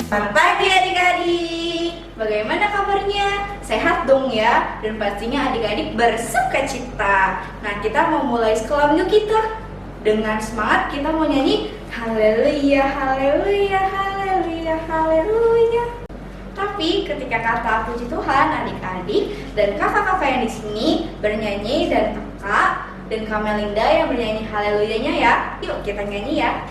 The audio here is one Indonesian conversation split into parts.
Selamat pagi adik-adik. Bagaimana kabarnya? Sehat dong ya? Dan pastinya adik-adik bersukacita. Nah, kita mau mulai sekolah minggu kita. Dengan semangat kita mau nyanyi haleluya, haleluya, haleluya, haleluya. Tapi ketika kata puji Tuhan, adik-adik dan kakak-kakak yang di sini bernyanyi dan kakak dan Kamelinda yang bernyanyi haleluyanya ya. Yuk kita nyanyi ya.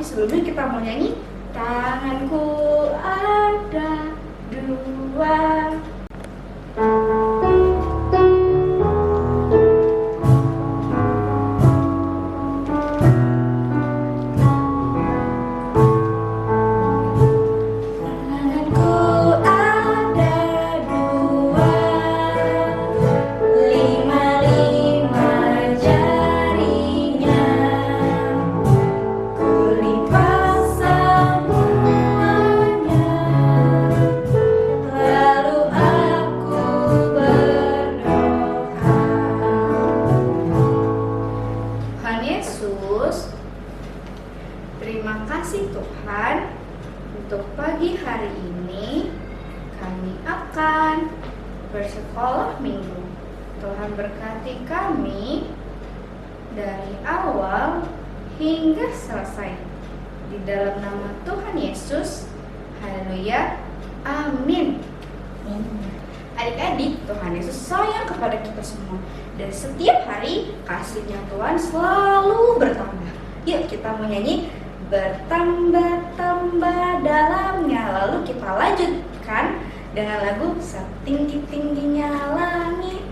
Sebelumnya kita mau nyanyi tanganku ada dua. Terima kasih Tuhan, untuk pagi hari ini kami akan bersekolah minggu. Tuhan berkati kami dari awal hingga selesai. Di dalam nama Tuhan Yesus, haleluya, amin. Adik-adik, Tuhan Yesus sayang kepada kita semua. Dan setiap hari kasih-Nya Tuhan selalu bertambah. Yuk kita mau nyanyi bertambah-tambah dalamnya. Lalu kita lanjutkan dengan lagu setinggi-tingginya langit.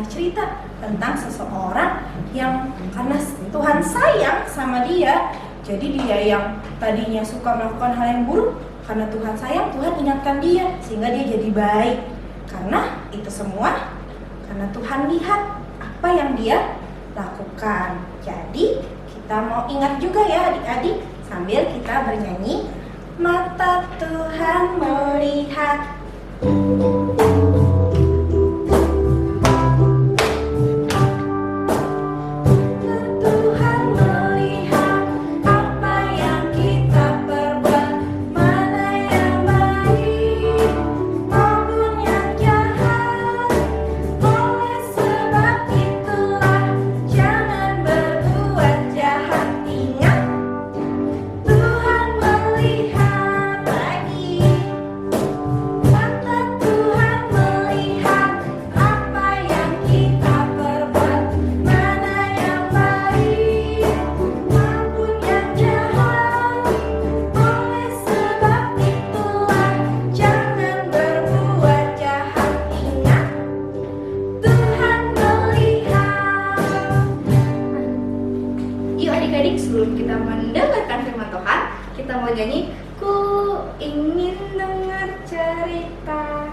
Cerita tentang seseorang yang karena Tuhan sayang sama dia, jadi dia yang tadinya suka melakukan hal yang buruk, karena Tuhan sayang, Tuhan ingatkan dia sehingga dia jadi baik. Karena itu semua karena Tuhan lihat apa yang dia lakukan. Jadi kita mau ingat juga ya adik-adik sambil kita bernyanyi, mata Tuhan melihat. Sebelum kita mendengarkan firman Tuhan, kita mau nyanyi Ku ingin dengar cerita.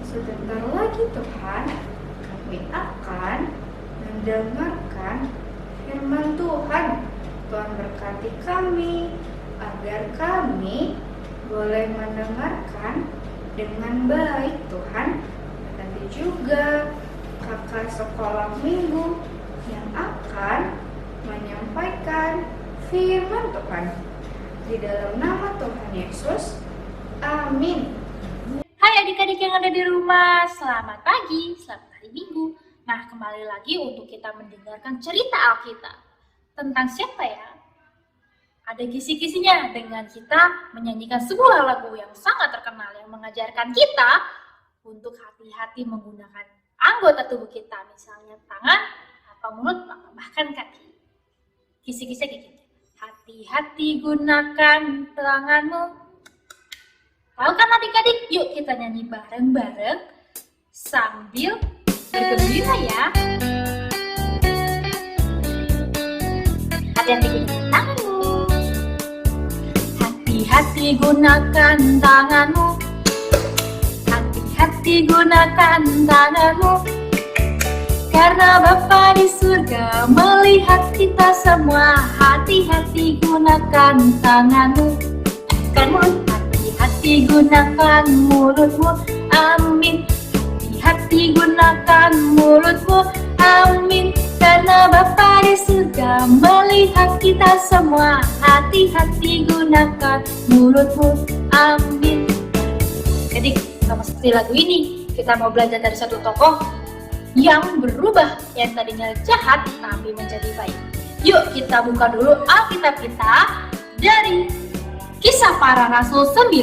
Sebentar lagi Tuhan, kami akan mendengarkan firman Tuhan. Tuhan berkati kami agar kami boleh mendengarkan dengan baik Tuhan. Nanti juga kakak sekolah minggu yang akan menyampaikan firman Tuhan. Di dalam nama Tuhan Yesus, amin. Hai adik-adik yang ada di rumah, selamat pagi, selamat hari Minggu. Nah, kembali lagi untuk kita mendengarkan cerita Alkitab. Tentang siapa ya? Ada kisi-kisinya dengan kita menyanyikan sebuah lagu yang sangat terkenal yang mengajarkan kita untuk hati-hati menggunakan anggota tubuh kita, misalnya tangan atau mulut, bahkan kaki. Kisi-kisih kayak gitu. Hati-hati gunakan tanganmu. Tahu kan adik-adik? Yuk kita nyanyi bareng-bareng sambil bergembira ya. Hati-hati gunakan tanganmu. Hati-hati gunakan tanganmu. Hati-hati gunakan tanganmu. Karena Bapa di surga melihat kita semua. Hati-hati gunakan tanganmu. Hati-hati gunakan mulutmu, amin. Hati-hati gunakan mulutmu, amin. Karena Bapa di surga melihat kita semua. Hati-hati gunakan mulutmu, amin. Jadi sama seperti lagu ini, kita mau belajar dari satu tokoh yang berubah, yang tadinya jahat tapi menjadi baik. Yuk kita buka dulu Alkitab kita dari Kisah Para Rasul 9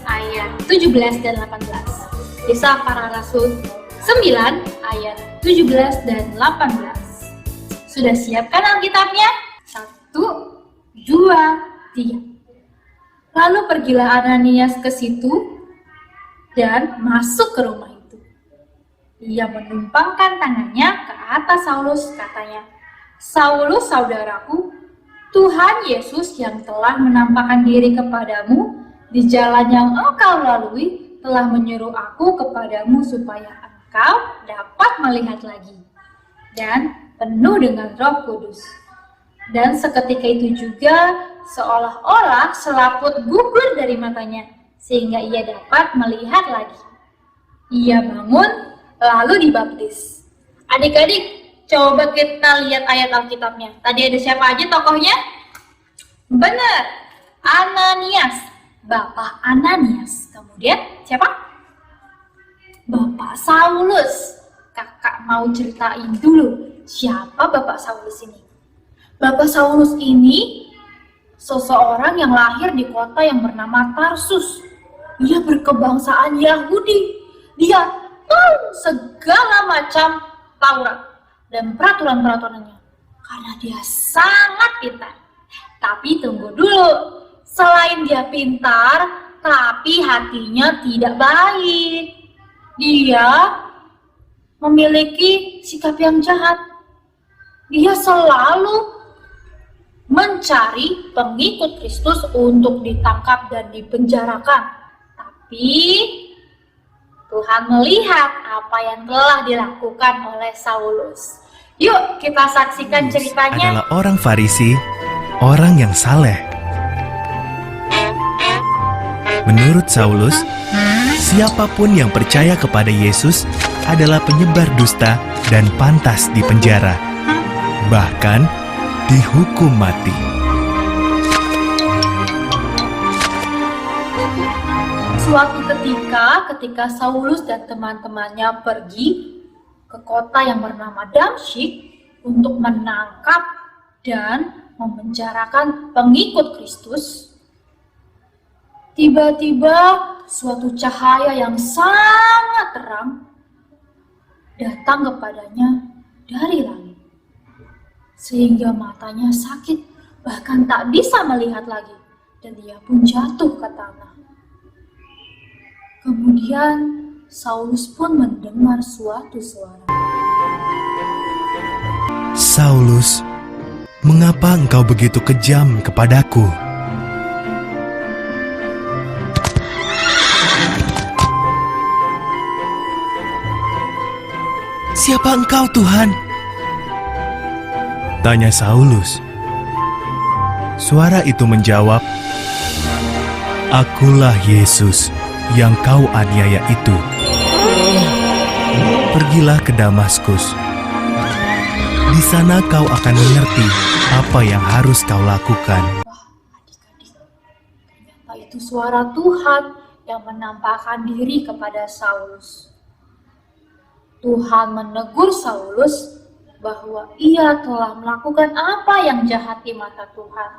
ayat 17 dan 18. Kisah Para Rasul 9 ayat 17 dan 18. Sudah siapkan Alkitabnya? 1, 2, 3. Lalu pergilah Ananias ke situ dan masuk ke rumah itu. Ia menumpangkan tangannya ke atas Saulus, katanya, "Saulus, saudaraku, Tuhan Yesus yang telah menampakkan diri kepadamu di jalan yang engkau lalui telah menyuruh aku kepadamu supaya engkau dapat melihat lagi dan penuh dengan Roh Kudus." Dan seketika itu juga seolah-olah selaput gugur dari matanya, sehingga ia dapat melihat lagi. Ia bangun, lalu dibaptis. Adik-adik, coba kita lihat ayat Alkitabnya. Tadi ada siapa aja tokohnya? Benar, Ananias, Bapak Ananias. Kemudian siapa? Bapak Saulus. Kakak mau ceritain dulu, siapa Bapak Saulus ini? Bapak Saulus ini seseorang yang lahir di kota yang bernama Tarsus. Dia berkebangsaan Yahudi. Dia tahu segala macam Taurat dan peraturan-peraturannya karena dia sangat pintar. Tapi tunggu dulu, selain dia pintar, tapi hatinya tidak baik. Dia memiliki sikap yang jahat. Dia selalu mencari pengikut Kristus untuk ditangkap dan dipenjarakan. Tapi Tuhan melihat apa yang telah dilakukan oleh Saulus. Yuk kita saksikan ceritanya. Adalah orang Farisi, orang yang saleh. Menurut Saulus, siapapun yang percaya kepada Yesus adalah penyebar dusta dan pantas dipenjara, bahkan dihukum mati. Suatu ketika Saulus dan teman-temannya pergi ke kota yang bernama Damsyik untuk menangkap dan memenjarakan pengikut Kristus, tiba-tiba suatu cahaya yang sangat terang datang kepadanya dari langit, sehingga matanya sakit, bahkan tak bisa melihat lagi, dan dia pun jatuh ke tanah. Kemudian Saulus pun mendengar suatu suara. Saulus, mengapa engkau begitu kejam kepadaku? Siapa engkau, Tuhan? Tanya Saulus. Suara itu menjawab, Akulah Yesus yang kau aniaya itu. Pergilah ke Damaskus. Di sana kau akan mengerti apa yang harus kau lakukan. Wah, adik-adik, ternyata itu suara Tuhan yang menampakkan diri kepada Saulus. Tuhan menegur Saulus bahwa ia telah melakukan apa yang jahat di mata Tuhan.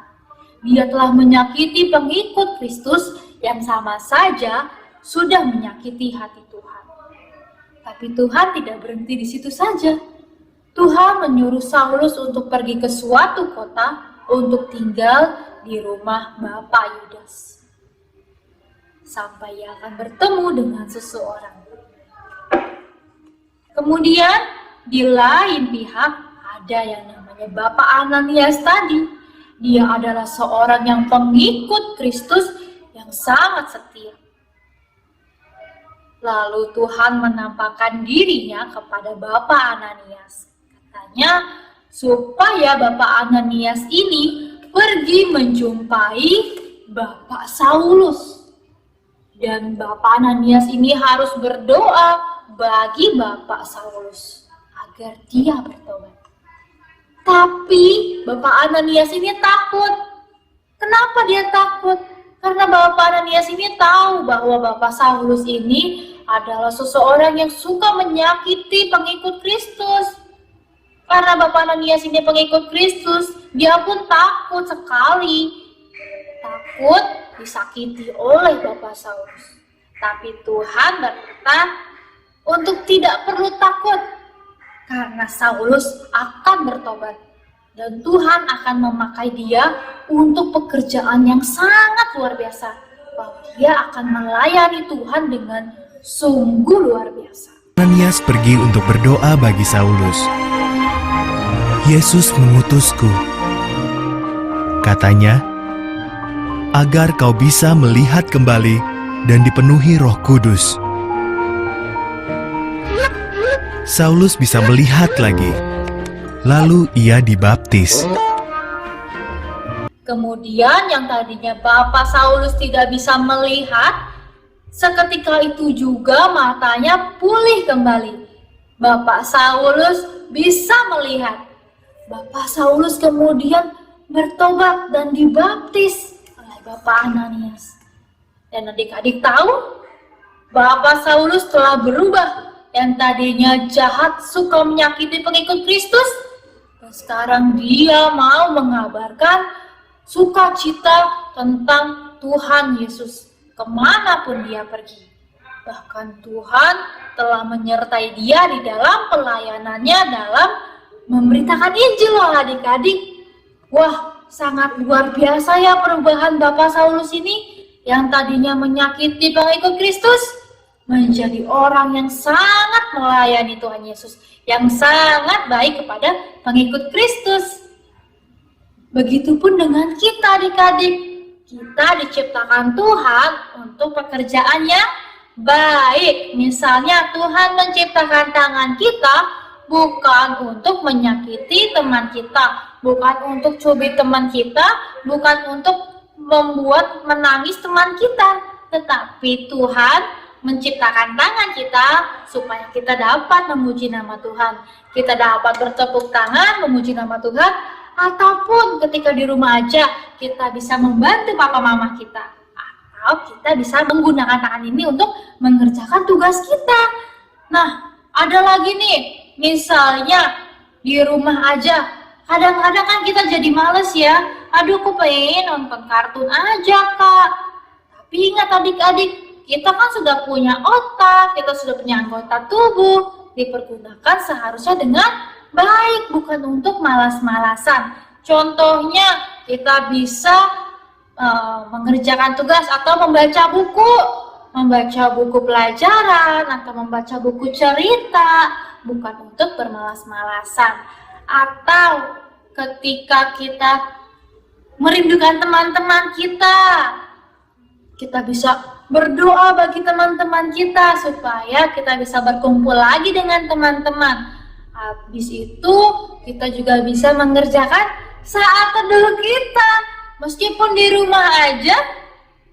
Dia telah menyakiti pengikut Kristus yang sama saja sudah menyakiti hati Tuhan. Tapi Tuhan tidak berhenti di situ saja. Tuhan menyuruh Saulus untuk pergi ke suatu kota untuk tinggal di rumah Bapak Yudas, sampai ia akan bertemu dengan seseorang. Kemudian di lain pihak ada yang namanya Bapak Ananias tadi. Dia adalah seorang yang pengikut Kristus yang sangat setia. Lalu Tuhan menampakkan dirinya kepada Bapak Ananias. Katanya supaya Bapak Ananias ini pergi menjumpai Bapak Saulus. Dan Bapak Ananias ini harus berdoa bagi Bapak Saulus agar dia bertobat. Tapi Bapak Ananias ini takut. Kenapa dia takut? Karena Bapak Ananias ini tahu bahwa Bapak Saulus ini adalah seseorang yang suka menyakiti pengikut Kristus. Karena Bapak Ananias ini pengikut Kristus, dia pun takut sekali. Takut disakiti oleh Bapak Saulus. Tapi Tuhan berkata untuk tidak perlu takut, karena Saulus akan bertobat. Dan Tuhan akan memakai dia untuk pekerjaan yang sangat luar biasa. Bahwa dia akan melayani Tuhan dengan sungguh luar biasa. Ananias pergi untuk berdoa bagi Saulus. Yesus mengutusku, katanya, agar kau bisa melihat kembali dan dipenuhi Roh Kudus. Saulus bisa melihat lagi. Lalu ia dibaptis. Kemudian yang tadinya Bapak Saulus tidak bisa melihat, seketika itu juga matanya pulih kembali. Bapak Saulus bisa melihat. Bapak Saulus kemudian bertobat dan dibaptis oleh Bapak Ananias. Dan adik-adik tahu, Bapak Saulus telah berubah. Yang tadinya jahat, suka menyakiti pengikut Kristus, dan sekarang dia mau mengabarkan sukacita tentang Tuhan Yesus kemanapun dia pergi. Bahkan Tuhan telah menyertai dia di dalam pelayanannya dalam memberitakan Injil loh adik-adik. Wah, sangat luar biasa ya perubahan Bapak Saulus ini, yang tadinya menyakiti pengikut Kristus menjadi orang yang sangat melayani Tuhan Yesus, yang sangat baik kepada pengikut Kristus. Begitupun dengan kita adik-adik. Kita diciptakan Tuhan untuk pekerjaan yang baik. Misalnya Tuhan menciptakan tangan kita bukan untuk menyakiti teman kita, bukan untuk cubit teman kita, bukan untuk membuat menangis teman kita, tetapi Tuhan menciptakan tangan kita supaya kita dapat memuji nama Tuhan. Kita dapat bertepuk tangan memuji nama Tuhan, ataupun ketika di rumah aja kita bisa membantu papa mama kita, atau kita bisa menggunakan tangan ini untuk mengerjakan tugas kita. Nah, ada lagi nih, misalnya di rumah aja kadang-kadang kan kita jadi males ya. Aduh, aku pengen nonton kartun aja, Kak. Tapi ingat adik-adik, kita kan sudah punya otak, kita sudah punya anggota tubuh, dipergunakan seharusnya dengan baik, bukan untuk malas-malasan. Contohnya, kita bisa mengerjakan tugas atau membaca buku pelajaran, atau membaca buku cerita, bukan untuk bermalas-malasan. Atau ketika kita merindukan teman-teman kita bisa berdoa bagi teman-teman kita supaya kita bisa berkumpul lagi dengan teman-teman. Habis itu kita juga bisa mengerjakan saat teduh kita. Meskipun di rumah aja,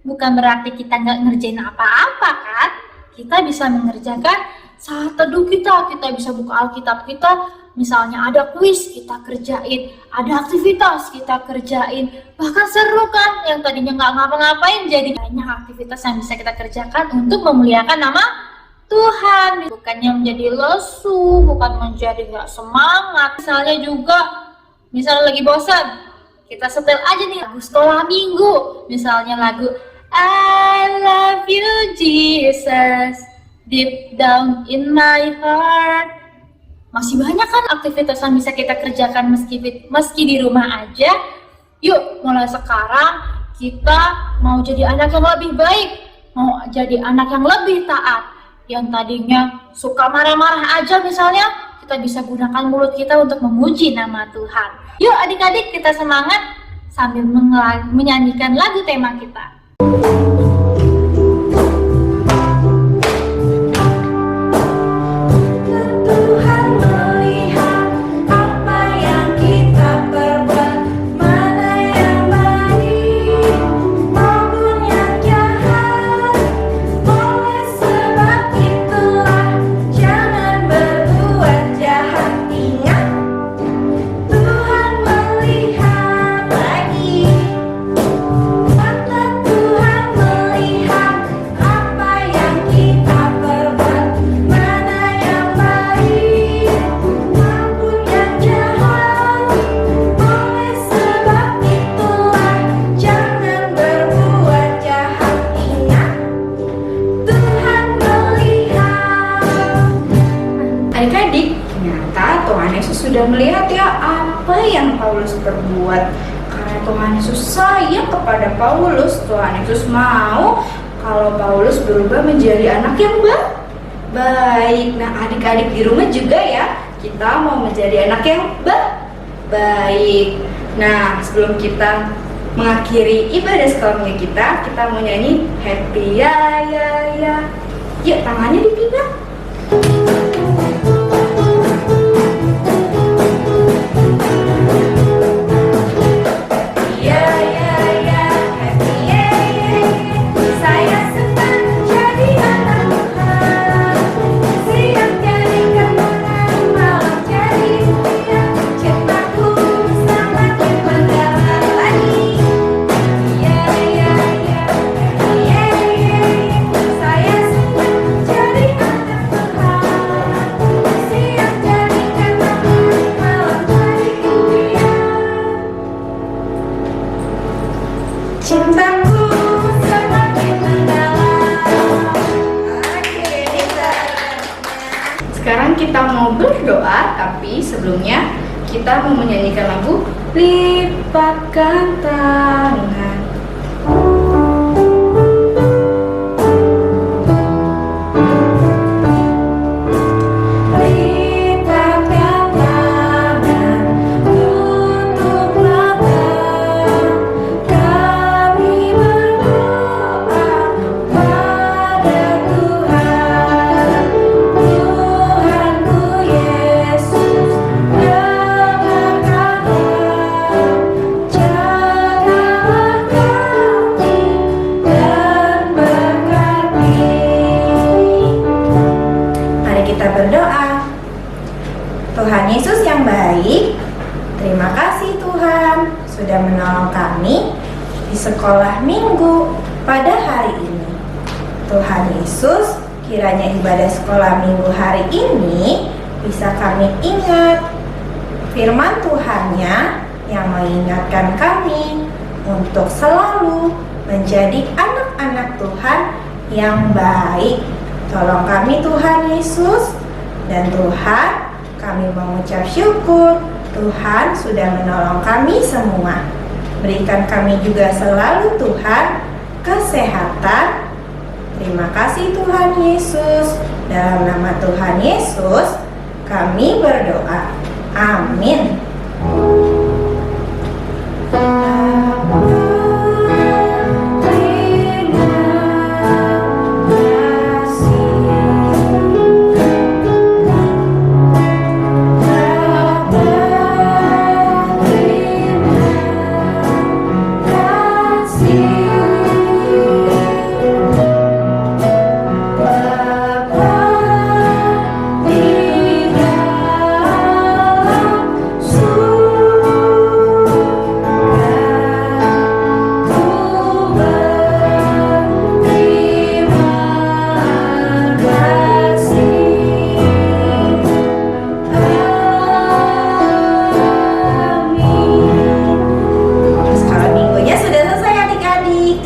bukan berarti kita nggak ngerjain apa-apa kan. Kita bisa mengerjakan saat teduh kita bisa buka Alkitab kita. Misalnya ada kuis, kita kerjain. Ada aktivitas, kita kerjain. Bahkan seru kan, yang tadinya nggak ngapa-ngapain, jadi banyak aktivitas yang bisa kita kerjakan untuk memuliakan nama Tuhan. Bukannya menjadi lesu, bukan menjadi nggak semangat. Misalnya lagi bosan, kita setel aja nih lagu sekolah minggu. Misalnya lagu I love you Jesus, deep down in my heart. Masih banyak kan aktivitas yang bisa kita kerjakan meski di rumah aja. Yuk, mulai sekarang kita mau jadi anak yang lebih baik, mau jadi anak yang lebih taat. Yang tadinya suka marah-marah aja misalnya, kita bisa gunakan mulut kita untuk memuji nama Tuhan. Yuk adik-adik, kita semangat sambil menyanyikan lagu tema kita. Sudah melihat ya apa yang Paulus perbuat. Karena Tuhan Yesus sayang kepada Paulus, Tuhan Yesus mau kalau Paulus berubah menjadi anak yang baik. Nah, adik-adik di rumah juga ya, kita mau menjadi anak yang baik. Nah, sebelum kita mengakhiri ibadah sekolah minggu kita mau nyanyi happy ya. Yuk, tangannya dipindah. Yeah. Sekarang kita mau berdoa, tapi sebelumnya kita mau menyanyikan lagu Lipatkan Tangan. Kita berdoa. Tuhan Yesus yang baik, terima kasih Tuhan sudah menolong kami di sekolah minggu pada hari ini. Tuhan Yesus, kiranya ibadah sekolah minggu hari ini bisa kami ingat firman Tuhan-Nya yang mengingatkan kami untuk selalu menjadi anak-anak Tuhan yang baik. Tolong kami Tuhan Yesus, dan Tuhan, kami mengucap syukur Tuhan sudah menolong kami semua. Berikan kami juga selalu Tuhan kesehatan. Terima kasih Tuhan Yesus. Dalam nama Tuhan Yesus kami berdoa. Amin.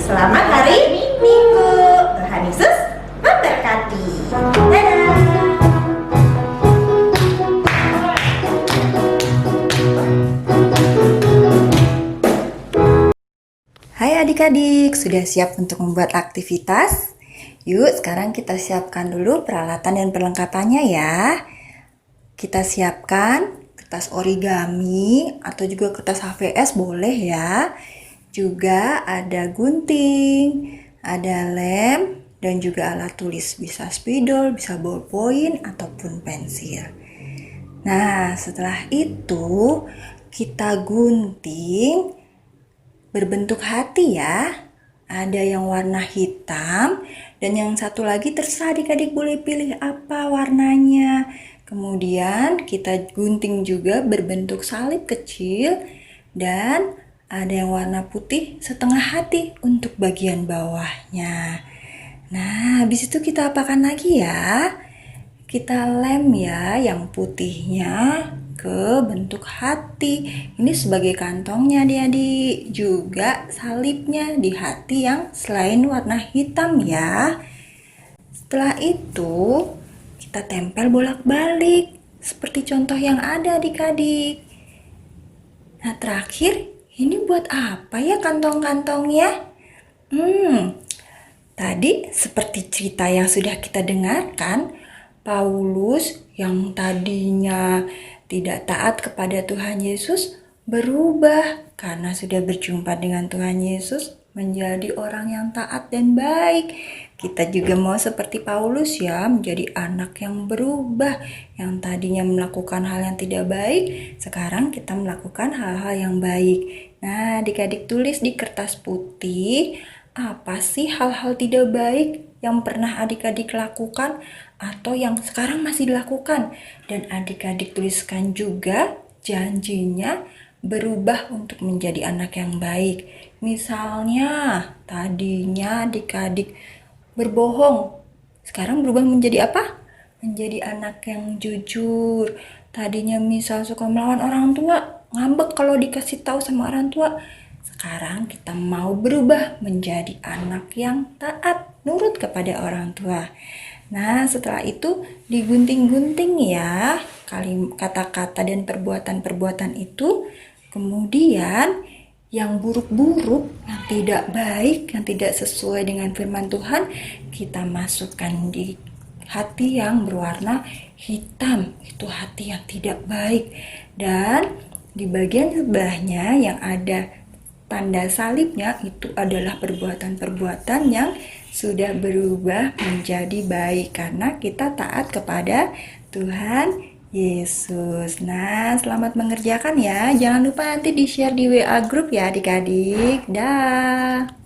Selamat hari Minggu. Tuhan Yesus memberkati. Dadah. Hai adik-adik, sudah siap untuk membuat aktivitas? Yuk, sekarang kita siapkan dulu peralatan dan perlengkapannya ya. Kita siapkan kertas origami atau juga kertas HVS boleh ya. Juga ada gunting, ada lem, dan juga alat tulis. Bisa spidol, bisa ballpoint, ataupun pensil. Nah, setelah itu kita gunting berbentuk hati ya. Ada yang warna hitam, dan yang satu lagi terserah adik-adik boleh pilih apa warnanya. Kemudian kita gunting juga berbentuk salib kecil, dan ada yang warna putih setengah hati untuk bagian bawahnya. Nah, habis itu kita apakan lagi ya? Kita lem ya yang putihnya ke bentuk hati. Ini sebagai kantongnya adik-adik. Juga salibnya di hati yang selain warna hitam ya. Setelah itu kita tempel bolak-balik seperti contoh yang ada adik-adik. Nah, terakhir ini buat apa ya kantong-kantongnya? Tadi seperti cerita yang sudah kita dengarkan, Paulus yang tadinya tidak taat kepada Tuhan Yesus berubah karena sudah berjumpa dengan Tuhan Yesus menjadi orang yang taat dan baik. Kita juga mau seperti Paulus ya, menjadi anak yang berubah, yang tadinya melakukan hal yang tidak baik, sekarang kita melakukan hal-hal yang baik. Nah, adik-adik tulis di kertas putih, apa sih hal-hal tidak baik yang pernah adik-adik lakukan atau yang sekarang masih dilakukan? Dan adik-adik tuliskan juga janjinya berubah untuk menjadi anak yang baik. Misalnya, tadinya adik-adik berbohong, sekarang berubah menjadi apa? Menjadi anak yang jujur. Tadinya misal suka melawan orang tua, ngambek kalau dikasih tahu sama orang tua. Sekarang kita mau berubah menjadi anak yang taat, nurut kepada orang tua. Nah, setelah itu digunting-gunting ya kata-kata dan perbuatan-perbuatan itu. Kemudian yang buruk-buruk, yang tidak baik, yang tidak sesuai dengan firman Tuhan, kita masukkan di hati yang berwarna hitam. Itu hati yang tidak baik. Dan di bagian sebelahnya yang ada tanda salibnya, itu adalah perbuatan-perbuatan yang sudah berubah menjadi baik karena kita taat kepada Tuhan Yesus. Nah, selamat mengerjakan ya. Jangan lupa nanti di-share di WA grup ya adik-adik. Dah.